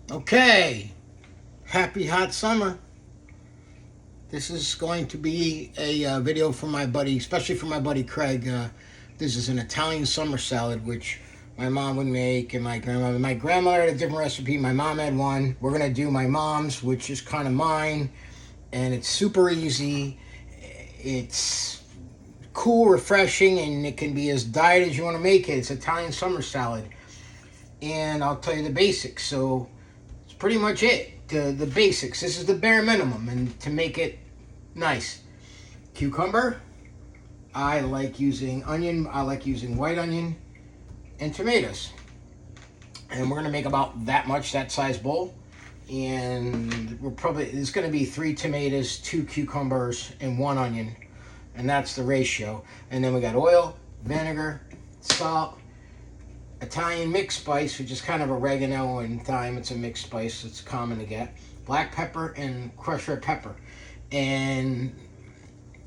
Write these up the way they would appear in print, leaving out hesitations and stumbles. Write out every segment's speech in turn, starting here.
Okay, happy hot summer. This is going to be a video for my buddy, especially for my buddy Craig. This is an Italian summer salad, which my mom would make and my grandmother. My grandmother had a different recipe. My mom had one. We're going to do my mom's, which is kind of mine. And it's super easy. It's cool, refreshing, and it can be as diet as you want to make it. It's Italian summer salad. And I'll tell you the basics. So pretty much it. The basics. This is the bare minimum, and to make it nice. Cucumber. I like using onion. I like using white onion and tomatoes. And we're gonna make about that size bowl. And it's gonna be 3 tomatoes, 2 cucumbers, and 1 onion, and that's the ratio. And then we got oil, vinegar, salt, Italian mixed spice, which is kind of oregano and thyme. It's a mixed spice. It's common to get. Black pepper and crushed red pepper. And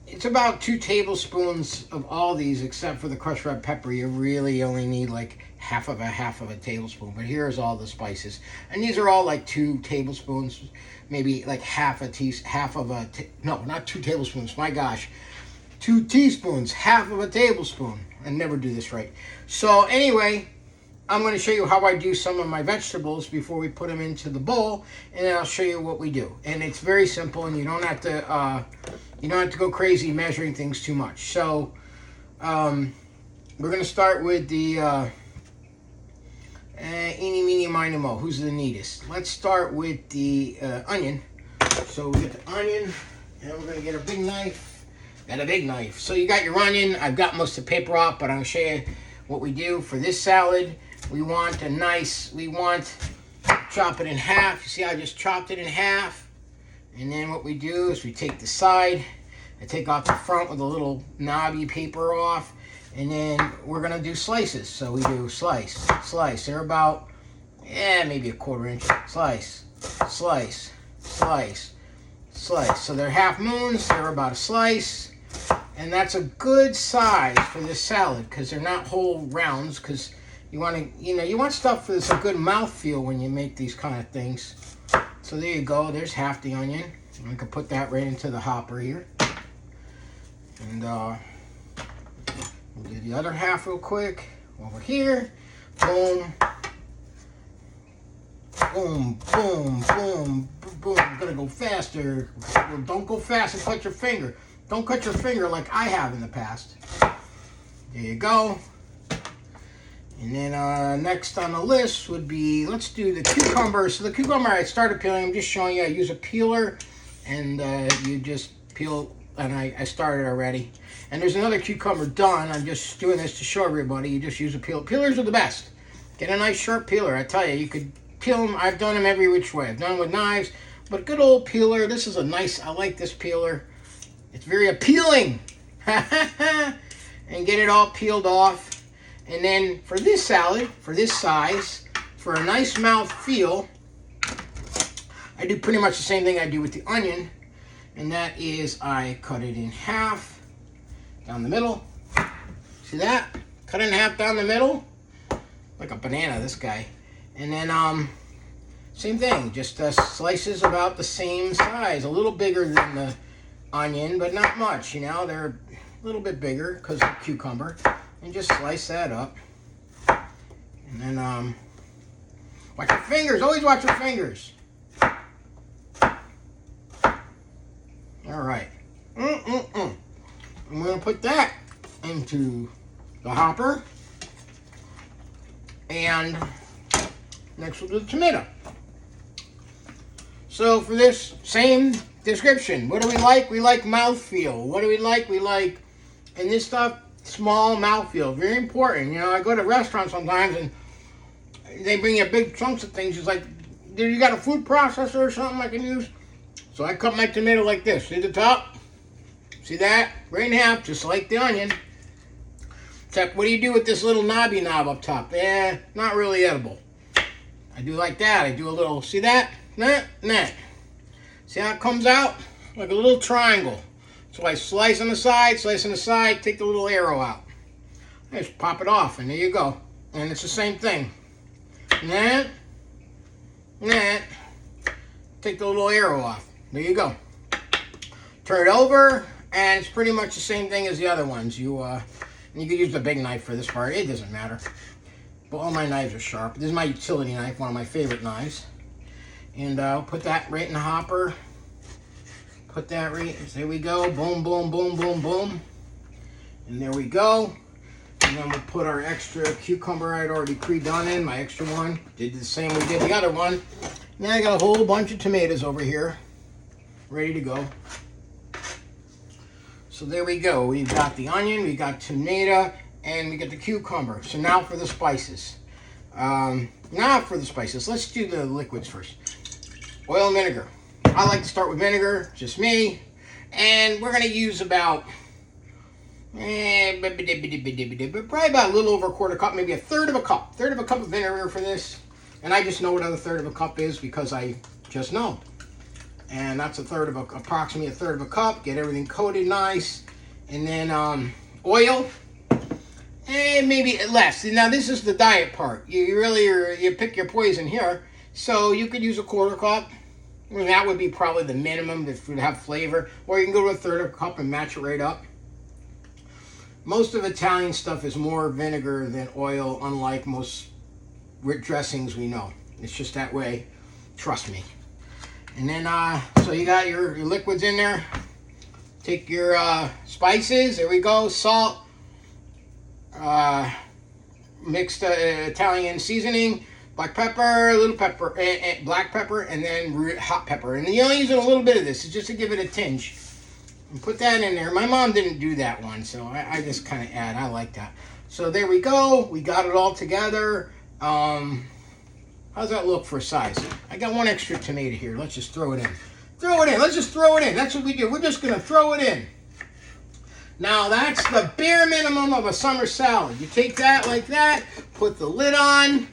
it's about 2 tablespoons of all these, except for the crushed red pepper. You really only need like half of a tablespoon. But here's all the spices. And these are all like 2 tablespoons, maybe like no, not 2 tablespoons. My gosh. 2 teaspoons, half of a tablespoon. I never do this right. So anyway, I'm going to show you how I do some of my vegetables before we put them into the bowl, and then I'll show you what we do. And it's very simple, and you don't have to go crazy measuring things too much. So we're going to start with the eeny, meeny, miny, mo. Who's the neatest? Let's start with the onion. So we get the onion, and we're going to get a big knife. Got a big knife. So you got your onion. I've got most of the paper off, but I'm going to show you what we do for this salad. We want chop it in half. You see, I just chopped it in half. And then what we do is we take the side, I take off the front with a little knobby paper off, and then we're gonna do slices. So we do slice. They're about, maybe a 1/4 inch. Slice. So they're half moons, they're about a slice. And that's a good size for this salad, because they're not whole rounds, because you want stuff that's a good mouthfeel when you make these kind of things. So there you go. There's half the onion. I can put that right into the hopper here. And we'll do the other half real quick. Over here. Boom. Boom, boom, boom, boom. I'm going to go faster. Well, don't go fast and cut your finger. Don't cut your finger like I have in the past. There you go. And then next on the list would be, let's do the cucumber. So the cucumber I started peeling. I'm just showing you I use a peeler, and you just peel, and I started already. And there's another cucumber done. I'm just doing this to show everybody. You just use a peeler. Peelers are the best. Get a nice sharp peeler. I tell you, you could peel them. I've done them every which way. I've done them with knives, but good old peeler. This is I like this peeler. It's very appealing. And get it all peeled off. And then for this salad, for this size, for a nice mouth feel, I do pretty much the same thing I do with the onion. And that is I cut it in half down the middle. See that? Cut it in half down the middle. Like a banana, this guy. And then same thing, just slices about the same size. A little bigger than the onion, but not much, They're a little bit bigger because of the cucumber. And just slice that up. And then watch your fingers. Always watch your fingers. All right. I'm going to put that into the hopper. And next we'll do the tomato. So for this, same description. What do we like? We like mouthfeel. What do we like? We like, and this stuff, small mouthfeel. Very important. I go to restaurants sometimes and they bring you big chunks of things. It's like, you got a food processor or something I can use? So I cut my tomato like this. See the top? See that? Right in half, just like the onion. Except, what do you do with this little knobby knob up top? Not really edible. I do like that. I do a little, see that? Nah. See how it comes out? Like a little triangle. So I slice on the side, take the little arrow out. I just pop it off, and there you go. And it's the same thing. And take the little arrow off. There you go. Turn it over, and it's pretty much the same thing as the other ones. You can use the big knife for this part. It doesn't matter. But all my knives are sharp. This is my utility knife, one of my favorite knives. And I'll put that right in the hopper. Put that right, there we go. Boom, boom, boom, boom, boom. And there we go. And then we'll put our extra cucumber I'd already pre-done in, my extra one. Did the same we did the other one. Now I got a whole bunch of tomatoes over here, ready to go. So there we go. We've got the onion, we got tomato, and we got the cucumber. So now for the spices. Let's do the liquids first. Oil and vinegar. I like to start with vinegar, just me. And we're going to use about, probably about a little over a quarter cup, maybe a third of a cup. Third of a cup of vinegar for this. And I just know what a third of a cup is because I just know. And that's approximately a third of a cup. Get everything coated nice. And then oil. And maybe less. Now this is the diet part. You pick your poison here. So you could use a quarter cup. I mean, that would be probably the minimum if it would have flavor. Or you can go to a third of a cup and match it right up. Most of Italian stuff is more vinegar than oil, unlike most dressings we know. It's just that way. Trust me. And then, so you got your liquids in there. Take your spices. There we go. Salt. Mixed Italian seasoning. Black pepper, little pepper, black pepper, and then hot pepper. And you're only using a little bit of this. It's just to give it a tinge. And put that in there. My mom didn't do that one, so I just kind of add. I like that. So there we go. We got it all together. How's that look for size? I got one extra tomato here. Let's just throw it in. Throw it in. Let's just throw it in. That's what we do. We're just going to throw it in. Now, that's the bare minimum of a summer salad. You take that like that, put the lid on.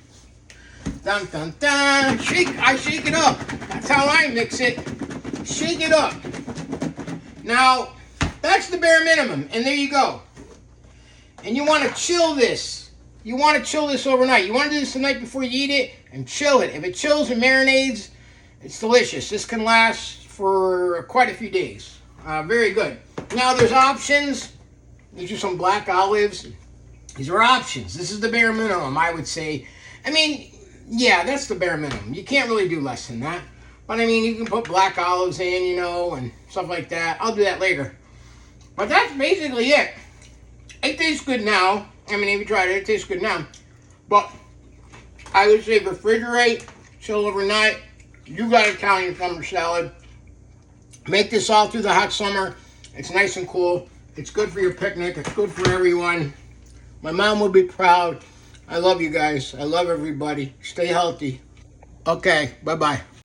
Dun, dun, dun. I shake it up. That's how I mix it. Shake it up. Now, that's the bare minimum. And there you go. And you want to chill this. You want to chill this overnight. You want to do this the night before you eat it and chill it. If it chills and marinades, it's delicious. This can last for quite a few days. Very good. Now, there's options. These are some black olives. These are options. This is the bare minimum, I would say. I mean, yeah, that's the bare minimum. You can't really do less than that. But, I mean, you can put black olives in, you know, and stuff like that. I'll do that later. But that's basically it. It tastes good now. I mean, if you tried it, it tastes good now. But I would say refrigerate, chill overnight. You got Italian summer salad. Make this all through the hot summer. It's nice and cool. It's good for your picnic. It's good for everyone. My mom will be proud. I love you guys. I love everybody. Stay healthy. Okay, bye-bye.